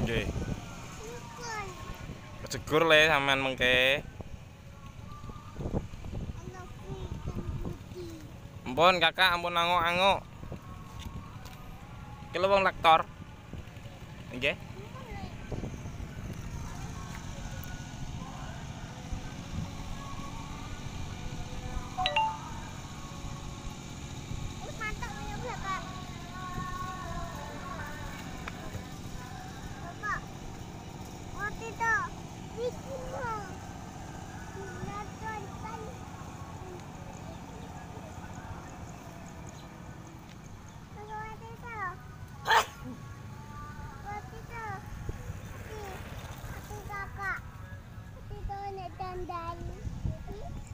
Nggih. Kejegur le sampean mengke. Ampun Kakak, ampun anguk-anguk. Ki lho wong lektor. Nggih.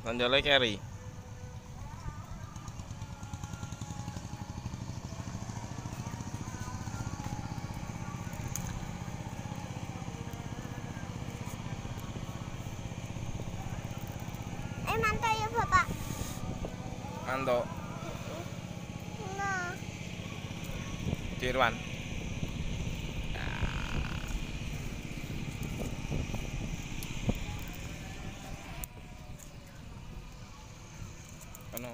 Tandale keri. Mantuk ya Bapak. Mantuk. Nah. Dirwan. Kono.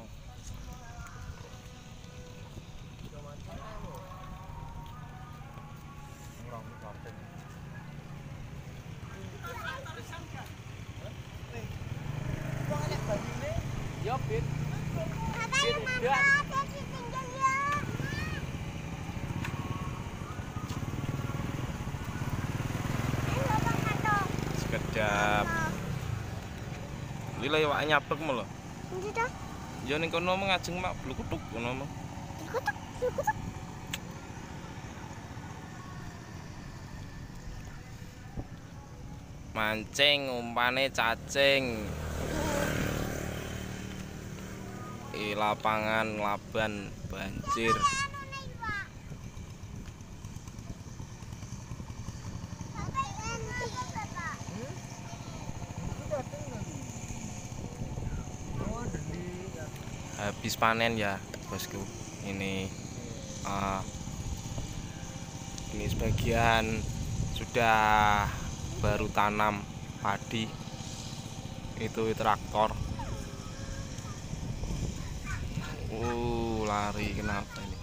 Yo, Bin. Bapak yang mantuk, dia tinggal ya. Bapak mantuk. Sekedap. Lila ya nyaplek mu lho. Nggih dah. Ya ning kono ngajeng mak blukutuk kono mah. Kutuk. Mancing umpane cacing. Lapangan laban banjir. Habis panen ya bosku. Ini sebagian sudah baru tanam padi. Itu traktor. Lari kenapa ini?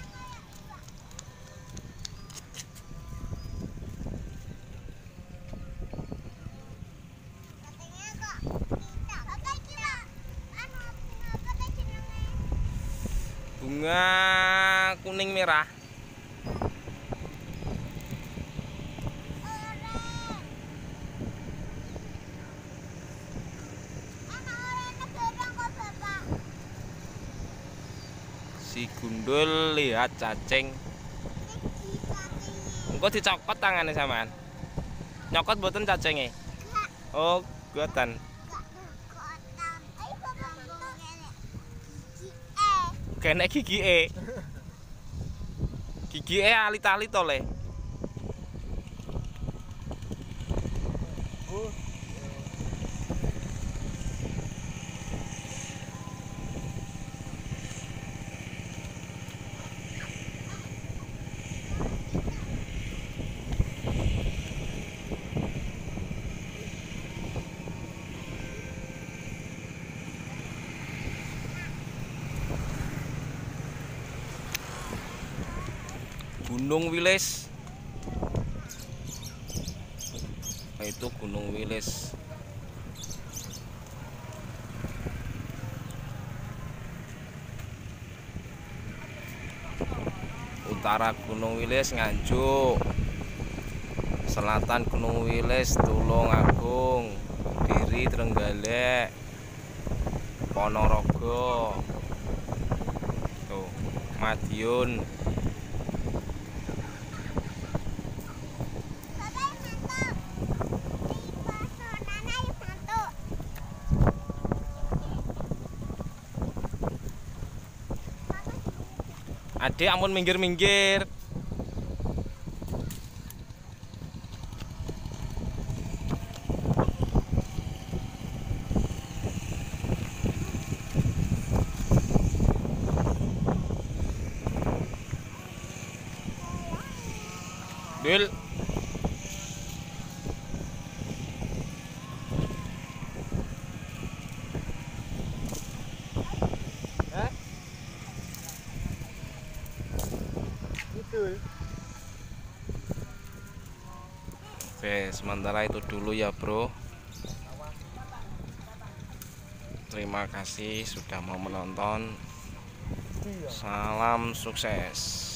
Bunga kuning merah. Si gundul lihat cacing. Engko dicokot tangane sampean. Nyokot mboten cacinge? Oh, mboten. Kene gigi e. Gigi e alit-alit to le. Gunung Wilis. Itu Gunung Wilis. Utara Gunung Wilis Nganjuk. Selatan Gunung Wilis Tulungagung, Diri Trenggalek, Ponorogo. Tuh, Madiun. Adik ampun minggir-minggir. Dul. Betul. Oke, sementara itu dulu ya bro. Terima kasih sudah mau menonton. Salam sukses.